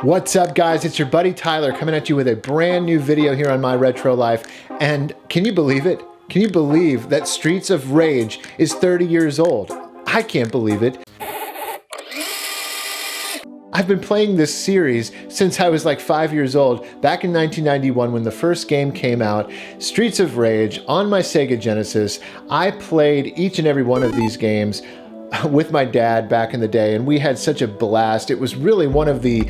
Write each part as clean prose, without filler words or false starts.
What's up, guys? It's your buddy Tyler coming at you with a brand new video here on My Retro Life. And can you believe it? Can you believe that Streets of Rage is 30 years old? I can't believe it. I've been playing this series since I was like 5 years old, back in 1991 when the first game came out, Streets of Rage, on my Sega Genesis. I played each and every one of these games with my dad back in the day, and we had such a blast. It was really one of the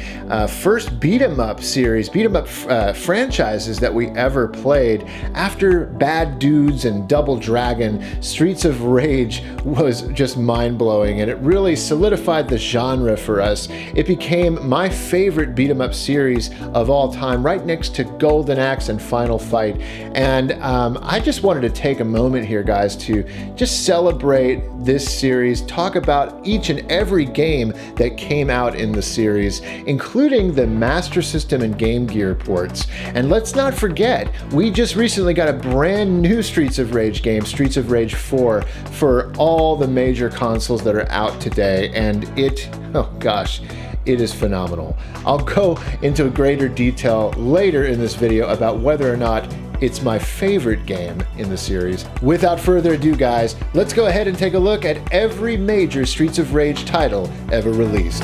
first beat-em-up franchises that we ever played. After Bad Dudes and Double Dragon, Streets of Rage was just mind-blowing, and it really solidified the genre for us. It became my favorite beat-em-up series of all time, right next to Golden Axe and Final Fight. And I just wanted to take a moment here, guys, to just celebrate this series, talk about each and every game that came out in the series, including the Master System and Game Gear ports. And let's not forget, we just recently got a brand new Streets of Rage game, Streets of Rage 4, for all the major consoles that are out today, and oh gosh, it is phenomenal. I'll go into greater detail later in this video about whether or not it's my favorite game in the series. Without further ado, guys, let's go ahead and take a look at every major Streets of Rage title ever released.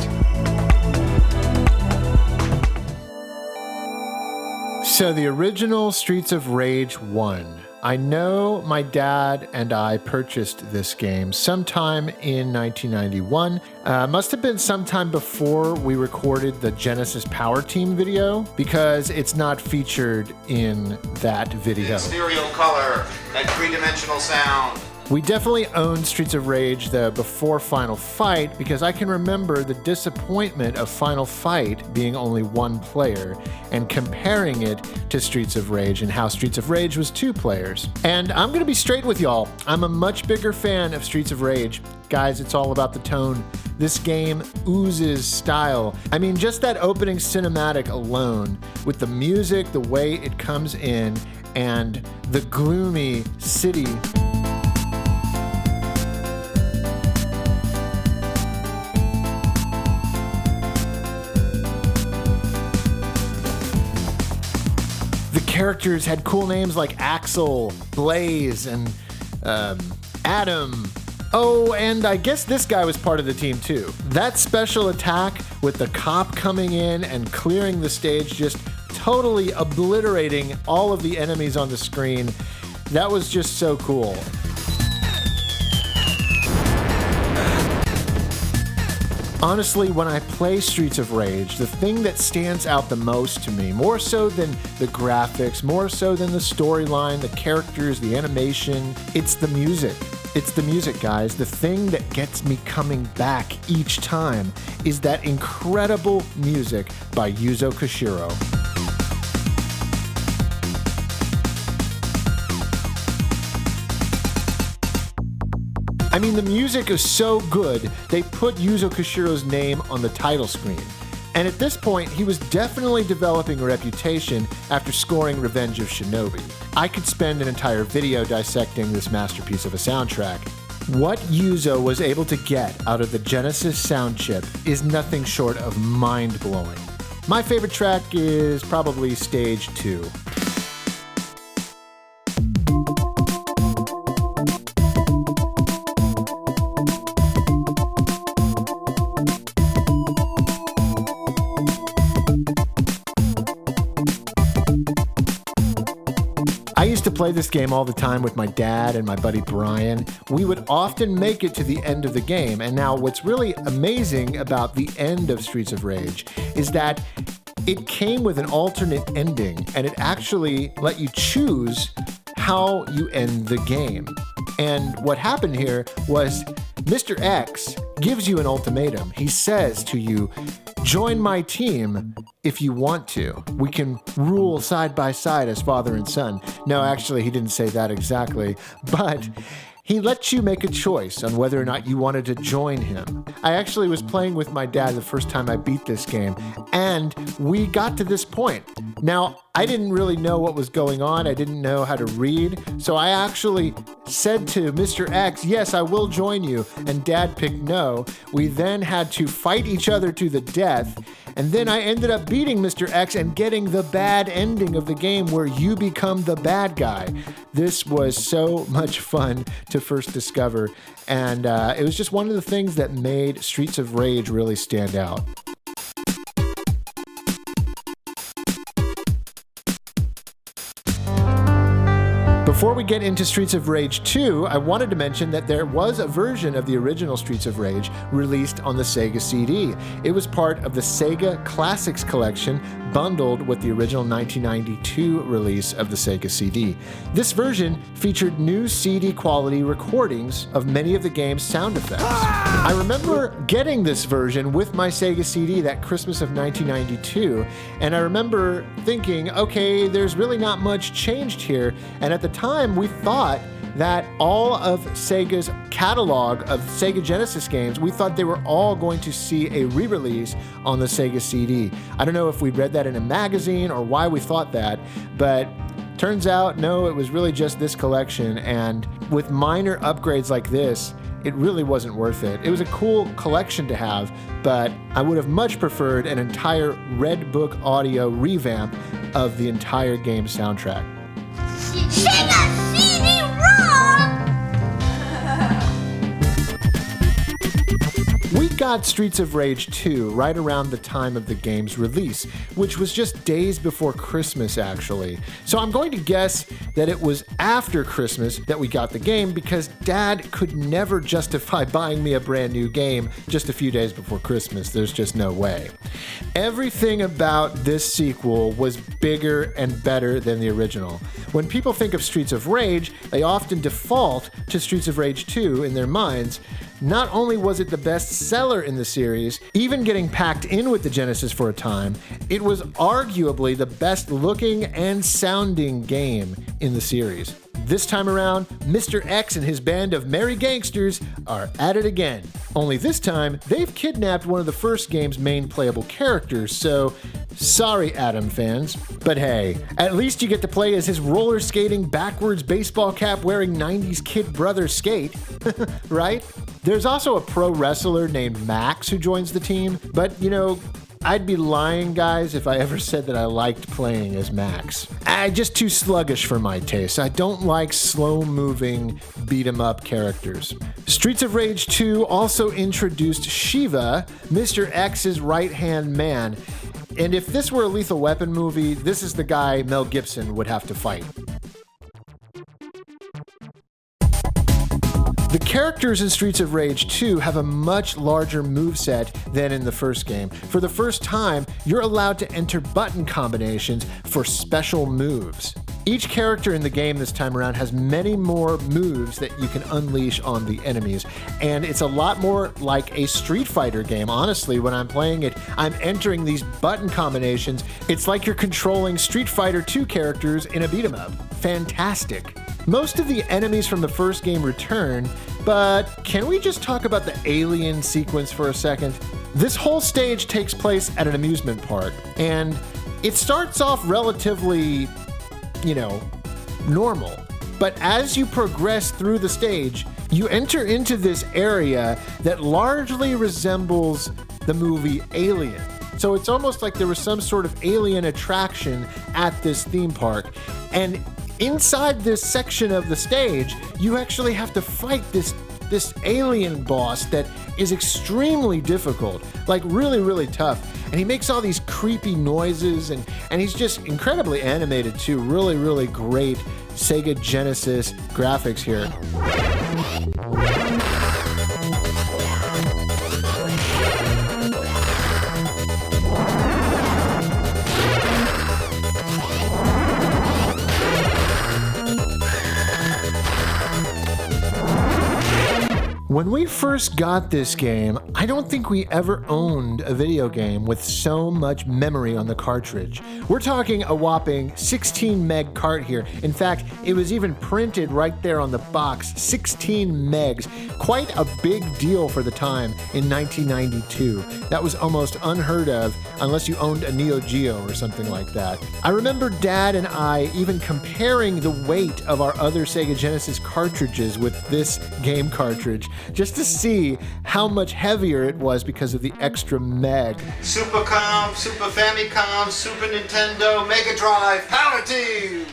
So the original Streets of Rage 1. I know my dad and I purchased this game sometime in 1991. Must have been sometime before we recorded the Genesis Power Team video, because it's not featured in that video. Stereo color and three-dimensional sound. We definitely owned Streets of Rage before Final Fight, because I can remember the disappointment of Final Fight being only one player and comparing it to Streets of Rage and how Streets of Rage was 2 players. And I'm gonna be straight with y'all. I'm a much bigger fan of Streets of Rage. Guys, it's all about the tone. This game oozes style. I mean, just that opening cinematic alone, with the music, the way it comes in, and the gloomy city. The characters had cool names like Axel, Blaze, and Adam. Oh, and I guess this guy was part of the team too. That special attack with the cop coming in and clearing the stage, just totally obliterating all of the enemies on the screen, that was just so cool. Honestly, when I play Streets of Rage, the thing that stands out the most to me, more so than the graphics, more so than the storyline, the characters, the animation, it's the music. It's the music, guys. The thing that gets me coming back each time is that incredible music by Yuzo Koshiro. I mean, the music is so good, they put Yuzo Koshiro's name on the title screen. And at this point, he was definitely developing a reputation after scoring Revenge of Shinobi. I could spend an entire video dissecting this masterpiece of a soundtrack. What Yuzo was able to get out of the Genesis sound chip is nothing short of mind-blowing. My favorite track is probably Stage 2. I used to play this game all the time with my dad and my buddy Brian. We would often make it to the end of the game, and now what's really amazing about the end of Streets of Rage is that it came with an alternate ending, and it actually let you choose how you end the game. And what happened here was Mr. X gives you an ultimatum. He says to you, join my team if you want to. We can rule side by side as father and son. No, actually, he didn't say that exactly, but he lets you make a choice on whether or not you wanted to join him. I actually was playing with my dad the first time I beat this game, and we got to this point. Now, I didn't really know what was going on. I didn't know how to read, so I actually said to Mr. X, yes, I will join you, and Dad picked no. We then had to fight each other to the death, And then I ended up beating Mr. X and getting the bad ending of the game where you become the bad guy. This was so much fun to first discover, and it was just one of the things that made Streets of Rage really stand out. Before we get into Streets of Rage 2, I wanted to mention that there was a version of the original Streets of Rage released on the Sega CD. It was part of the Sega Classics Collection, bundled with the original 1992 release of the Sega CD. This version featured new CD quality recordings of many of the game's sound effects. I remember getting this version with my Sega CD that Christmas of 1992, and I remember thinking, okay, there's really not much changed here, and at the time we thought that all of Sega's catalog of Sega Genesis games, we thought they were all going to see a re-release on the Sega CD. I don't know if we'd read that in a magazine or why we thought that, but turns out, no, it was really just this collection, and with minor upgrades like this, it really wasn't worth it. It was a cool collection to have, but I would have much preferred an entire Red Book audio revamp of the entire game soundtrack. SEGA CD-ROM! We got Streets of Rage 2 right around the time of the game's release, which was just days before Christmas, actually. So I'm going to guess that it was after Christmas that we got the game, because Dad could never justify buying me a brand new game just a few days before Christmas. There's just no way. Everything about this sequel was bigger and better than the original. When people think of Streets of Rage, they often default to Streets of Rage 2 in their minds. Not only was it the best seller in the series, even getting packed in with the Genesis for a time, it was arguably the best looking and sounding game in the series. This time around, Mr. X and his band of merry gangsters are at it again. Only this time, they've kidnapped one of the first game's main playable characters, so sorry, Adam fans. But hey, at least you get to play as his roller skating, backwards baseball cap wearing 90s kid brother Skate, right? There's also a pro wrestler named Max who joins the team, but you know, I'd be lying, guys, if I ever said that I liked playing as Max. Just too sluggish for my taste. I don't like slow-moving, beat-em-up characters. Streets of Rage 2 also introduced Shiva, Mr. X's right-hand man. And if this were a Lethal Weapon movie, this is the guy Mel Gibson would have to fight. The characters in Streets of Rage 2 have a much larger moveset than in the first game. For the first time, you're allowed to enter button combinations for special moves. Each character in the game this time around has many more moves that you can unleash on the enemies, and it's a lot more like a Street Fighter game. Honestly, when I'm playing it, I'm entering these button combinations. It's like you're controlling Street Fighter 2 characters in a beat-em-up. Fantastic. Most of the enemies from the first game return, but can we just talk about the alien sequence for a second? This whole stage takes place at an amusement park, and it starts off relatively, normal. But as you progress through the stage, you enter into this area that largely resembles the movie Alien. So it's almost like there was some sort of alien attraction at this theme park. And inside this section of the stage, you actually have to fight this alien boss that is extremely difficult, like really, really tough. And he makes all these creepy noises, and he's just incredibly animated too. Really, really great Sega Genesis graphics here. When we first got this game, I don't think we ever owned a video game with so much memory on the cartridge. We're talking a whopping 16 meg cart here. In fact, it was even printed right there on the box, 16 megs. Quite a big deal for the time in 1992. That was almost unheard of unless you owned a Neo Geo or something like that. I remember Dad and I even comparing the weight of our other Sega Genesis cartridges with this game cartridge. just to see how much heavier it was because of the extra meg. Supercom, Super Famicom, Super Nintendo, Mega Drive, Power Team!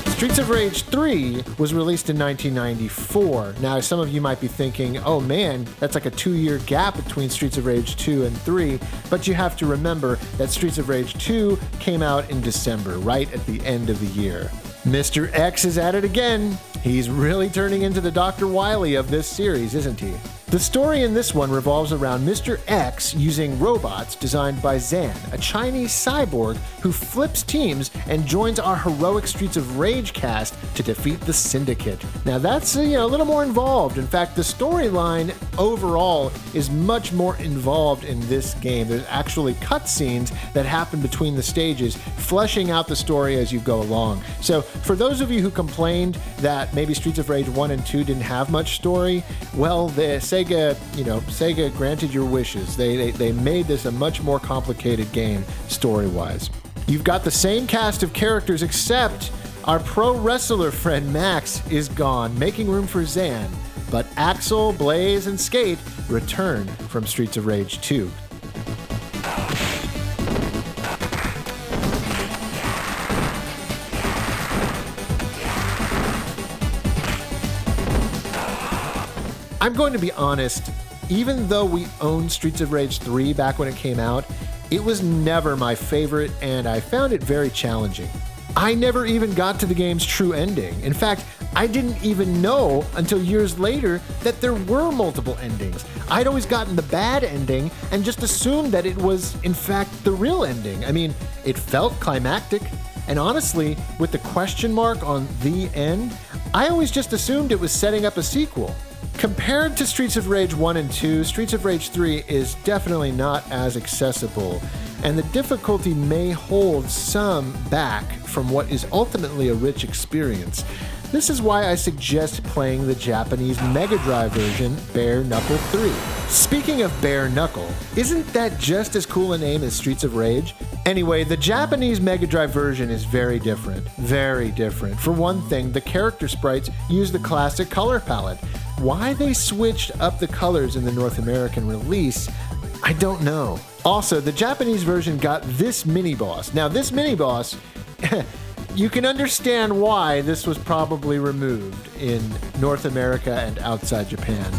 Streets of Rage 3 was released in 1994. Now, some of you might be thinking, oh man, that's like a 2-year gap between Streets of Rage 2 and 3, but you have to remember that Streets of Rage 2 came out in December, right at the end of the year. Mr. X is at it again. He's really turning into the Dr. Wily of this series, isn't he? The story in this one revolves around Mr. X using robots designed by Zan, a Chinese cyborg who flips teams and joins our heroic Streets of Rage cast to defeat the Syndicate. Now that's a little more involved. In fact, the storyline overall is much more involved in this game. There's actually cutscenes that happen between the stages, fleshing out the story as you go along. So for those of you who complained that maybe Streets of Rage 1 and 2 didn't have much story, well, Sega granted your wishes. They made this a much more complicated game story-wise. You've got the same cast of characters, except our pro wrestler friend Max is gone, making room for Zan. But Axel, Blaze, and Skate return from Streets of Rage 2. I'm going to be honest, even though we owned Streets of Rage 3 back when it came out, it was never my favorite, and I found it very challenging. I never even got to the game's true ending. In fact, I didn't even know until years later that there were multiple endings. I'd always gotten the bad ending and just assumed that it was, in fact, the real ending. I mean, it felt climactic, and honestly, with the question mark on the end, I always just assumed it was setting up a sequel. Compared to Streets of Rage 1 and 2, Streets of Rage 3 is definitely not as accessible, and the difficulty may hold some back from what is ultimately a rich experience. This is why I suggest playing the Japanese Mega Drive version, Bare Knuckle 3. Speaking of Bare Knuckle, isn't that just as cool a name as Streets of Rage? Anyway, the Japanese Mega Drive version is very different. Very different. For one thing, the character sprites use the classic color palette. Why they switched up the colors in the North American release, I don't know. Also, the Japanese version got this mini-boss. Now, this mini-boss, you can understand why this was probably removed in North America and outside Japan.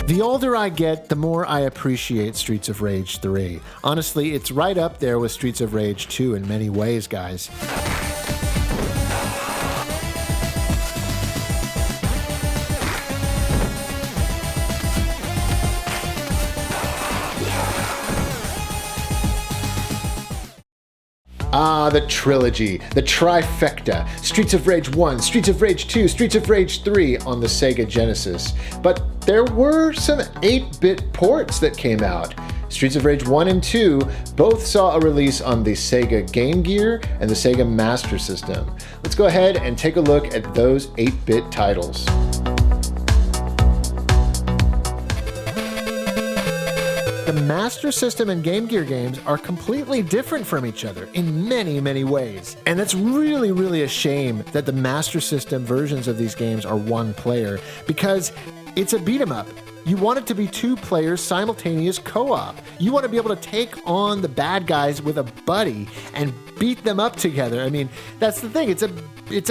The older I get, the more I appreciate Streets of Rage 3. Honestly, it's right up there with Streets of Rage 2 in many ways, guys. Ah, the trilogy, the trifecta, Streets of Rage 1, Streets of Rage 2, Streets of Rage 3 on the Sega Genesis. But there were some 8-bit ports that came out. Streets of Rage 1 and 2 both saw a release on the Sega Game Gear and the Sega Master System. Let's go ahead and take a look at those 8-bit titles. The Master System and Game Gear games are completely different from each other in many, many ways. And that's really, really a shame that the Master System versions of these games are one player, because it's a beat 'em up. You want it to be 2 players simultaneous co-op. You want to be able to take on the bad guys with a buddy and beat them up together. I mean, that's the thing. It's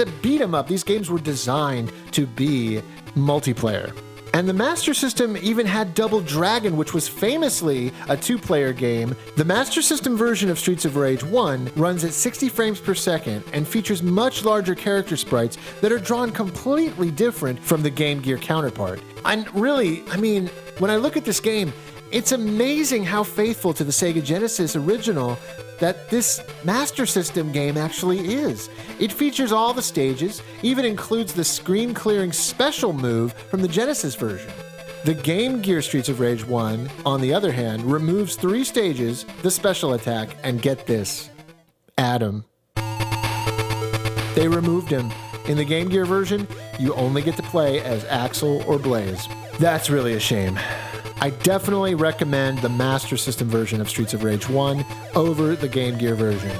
a beat 'em up. These games were designed to be multiplayer. And the Master System even had Double Dragon, which was famously a 2-player game. The Master System version of Streets of Rage 1 runs at 60 frames per second and features much larger character sprites that are drawn completely different from the Game Gear counterpart. And really, I mean, when I look at this game, it's amazing how faithful to the Sega Genesis original that this Master System game actually is. It features all the stages, even includes the screen-clearing special move from the Genesis version. The Game Gear Streets of Rage 1, on the other hand, removes 3 stages, the special attack, and get this, Adam. They removed him. In the Game Gear version, you only get to play as Axel or Blaze. That's really a shame. I definitely recommend the Master System version of Streets of Rage 1 over the Game Gear version.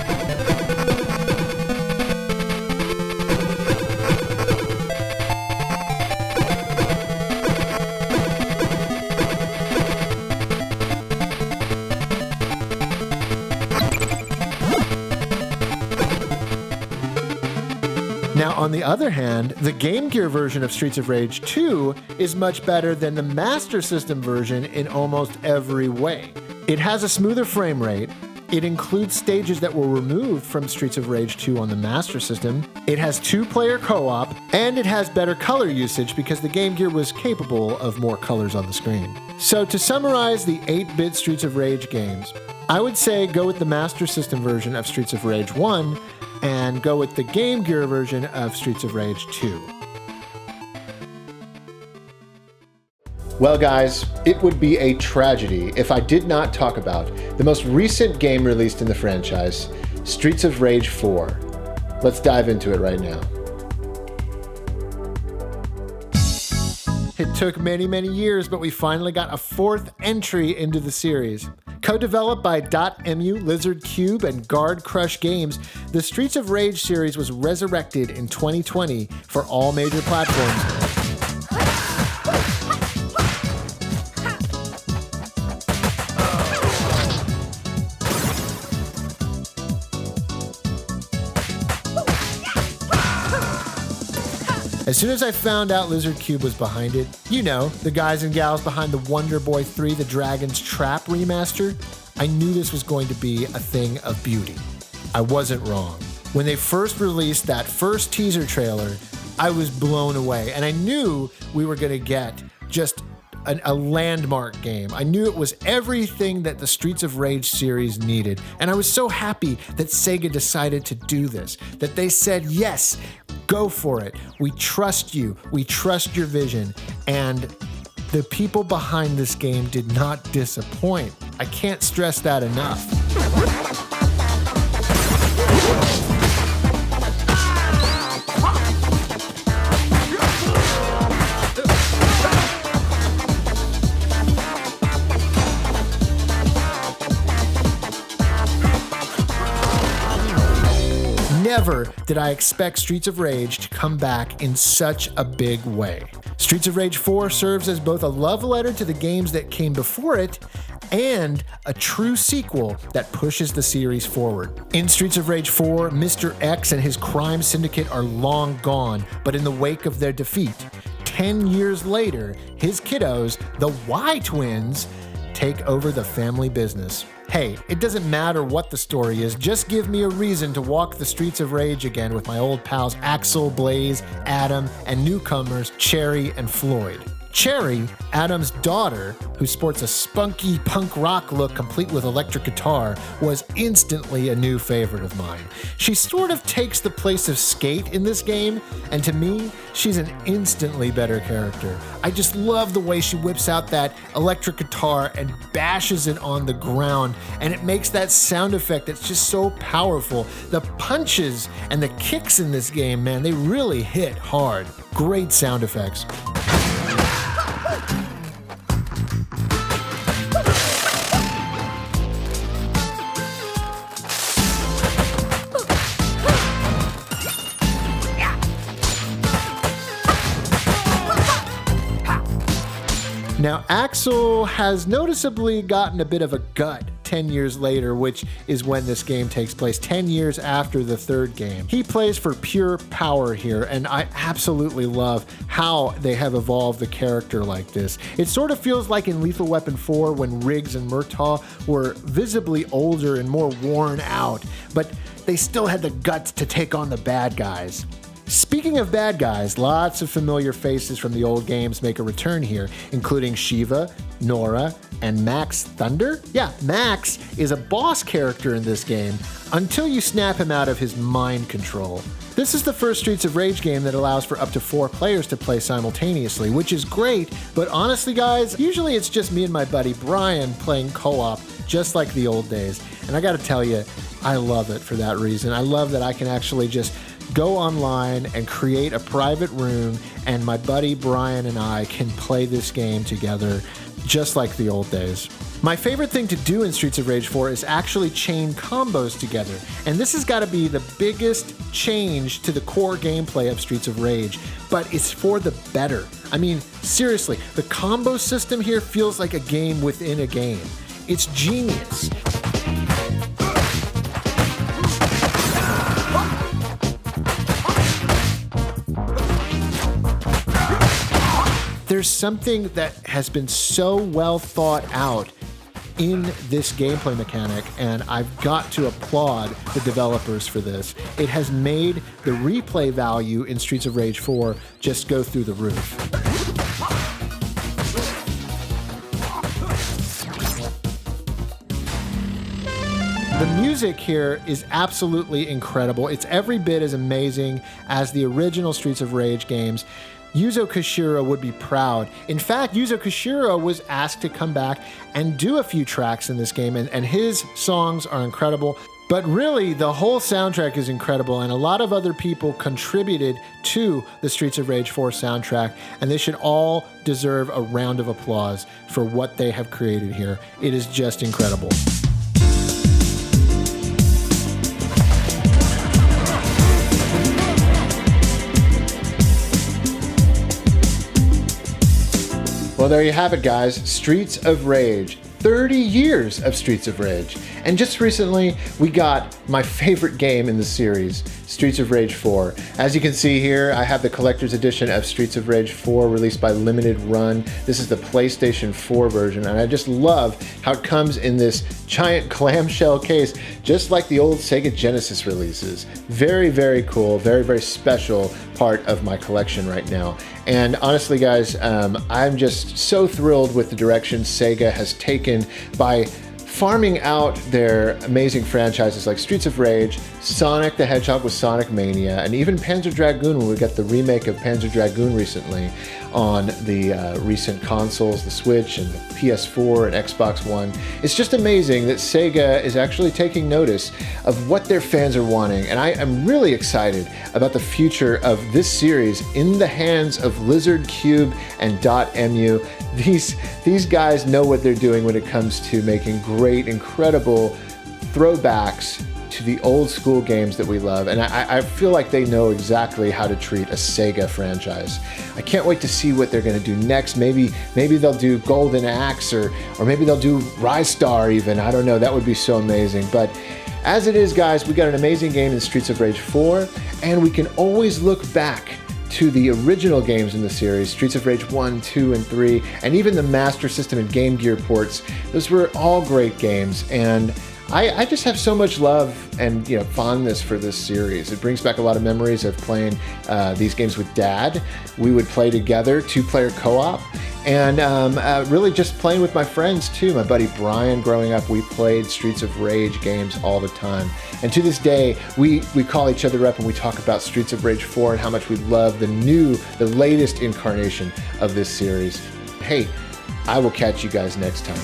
Now, on the other hand, the Game Gear version of Streets of Rage 2 is much better than the Master System version in almost every way. It has a smoother frame rate, it includes stages that were removed from Streets of Rage 2 on the Master System, it has 2-player co-op, and it has better color usage because the Game Gear was capable of more colors on the screen. So to summarize the 8-bit Streets of Rage games, I would say go with the Master System version of Streets of Rage 1, and go with the Game Gear version of Streets of Rage 2. Well guys, it would be a tragedy if I did not talk about the most recent game released in the franchise, Streets of Rage 4. Let's dive into it right now. It took many, many years, but we finally got a 4th entry into the series. Co-developed by .mu, Lizard Cube, and Guard Crush Games, the Streets of Rage series was resurrected in 2020 for all major platforms. As soon as I found out Lizard Cube was behind it, you know, the guys and gals behind the Wonder Boy 3 The Dragon's Trap remaster, I knew this was going to be a thing of beauty. I wasn't wrong. When they first released that first teaser trailer, I was blown away, and I knew we were going to get just a landmark game. I knew it was everything that the Streets of Rage series needed, and I was so happy that SEGA decided to do this, that they said, yes, go for it. We trust you. We trust your vision. And the people behind this game did not disappoint. I can't stress that enough. Never did I expect Streets of Rage to come back in such a big way. Streets of Rage 4 serves as both a love letter to the games that came before it and a true sequel that pushes the series forward. In Streets of Rage 4, Mr. X and his crime syndicate are long gone, but in the wake of their defeat, 10 years later, his kiddos, the Y twins, take over the family business. Hey, it doesn't matter what the story is, just give me a reason to walk the streets of Rage again with my old pals Axel, Blaze, Adam, and newcomers Cherry and Floyd. Cherry, Adam's daughter, who sports a spunky punk rock look complete with electric guitar, was instantly a new favorite of mine. She sort of takes the place of Skate in this game, and to me, she's an instantly better character. I just love the way she whips out that electric guitar and bashes it on the ground, and it makes that sound effect that's just so powerful. The punches and the kicks in this game, man, they really hit hard. Great sound effects. Now, Axel has noticeably gotten a bit of a gut 10 years later, which is when this game takes place, 10 years after the third game. He plays for pure power here, and I absolutely love how they have evolved the character like this. It sort of feels like in Lethal Weapon 4 when Riggs and Murtaugh were visibly older and more worn out, but they still had the guts to take on the bad guys. Speaking of bad guys, lots of familiar faces from the old games make a return here, including Shiva, Nora, and Max Thunder? Yeah, Max is a boss character in this game until you snap him out of his mind control. This is the first Streets of Rage game that allows for up to 4 players to play simultaneously, which is great, but honestly guys, usually it's just me and my buddy Brian playing co-op, just like the old days. And I gotta tell you, I love it for that reason. I love that I can actually just go online and create a private room, and my buddy Brian and I can play this game together just like the old days. My favorite thing to do in Streets of Rage 4 is actually chain combos together, and this has got to be the biggest change to the core gameplay of Streets of Rage, but it's for the better. I mean, seriously, the combo system here feels like a game within a game. It's genius. There's something that has been so well thought out in this gameplay mechanic, and I've got to applaud the developers for this. It has made the replay value in Streets of Rage 4 just go through the roof. The music here is absolutely incredible. It's every bit as amazing as the original Streets of Rage games. Yuzo Koshiro would be proud. In fact, Yuzo Koshiro was asked to come back and do a few tracks in this game, and his songs are incredible. But really, the whole soundtrack is incredible, and a lot of other people contributed to the Streets of Rage 4 soundtrack, and they should all deserve a round of applause for what they have created here. It is just incredible. Well, there you have it, guys. Streets of Rage. 30 years of Streets of Rage. And just recently, we got my favorite game in the series, Streets of Rage 4. As you can see here, I have the collector's edition of Streets of Rage 4 released by Limited Run. This is the PlayStation 4 version, and I just love how it comes in this giant clamshell case, just like the old Sega Genesis releases. Very, very cool, very, very special part of my collection right now. And honestly, guys, I'm just so thrilled with the direction Sega has taken by farming out their amazing franchises like Streets of Rage, Sonic the Hedgehog with Sonic Mania, and even Panzer Dragoon when we got the remake of Panzer Dragoon recently on the recent consoles, the Switch and the PS4 and Xbox One. It's just amazing that Sega is actually taking notice of what their fans are wanting, and I am really excited about the future of this series in the hands of Lizard Cube and Dotemu. These guys know what they're doing when it comes to making great, incredible throwbacks to the old school games that we love, and I feel like they know exactly how to treat a Sega franchise. I can't wait to see what they're going to do next. Maybe they'll do Golden Axe, or maybe they'll do Rise Star even. I don't know. That would be so amazing. But as it is, guys, we got an amazing game in Streets of Rage 4, and we can always look back to the original games in the series, Streets of Rage 1, 2, and 3, and even the Master System and Game Gear ports. Those were all great games, and I just have so much love and fondness for this series. It brings back a lot of memories of playing these games with Dad. We would play together, 2-player co-op, and really just playing with my friends too. My buddy Brian, growing up, we played Streets of Rage games all the time. And to this day, we call each other up and we talk about Streets of Rage 4 and how much we love the latest incarnation of this series. Hey, I will catch you guys next time.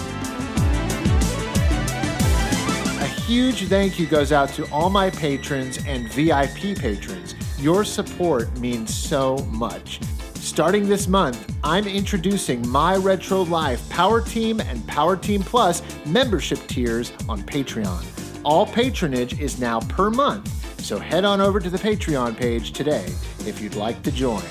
A huge thank you goes out to all my patrons and VIP patrons. Your support means so much. Starting this month, I'm introducing My Retro Life Power Team and Power Team Plus membership tiers on Patreon. All patronage is now per month, so head on over to the Patreon page today if you'd like to join.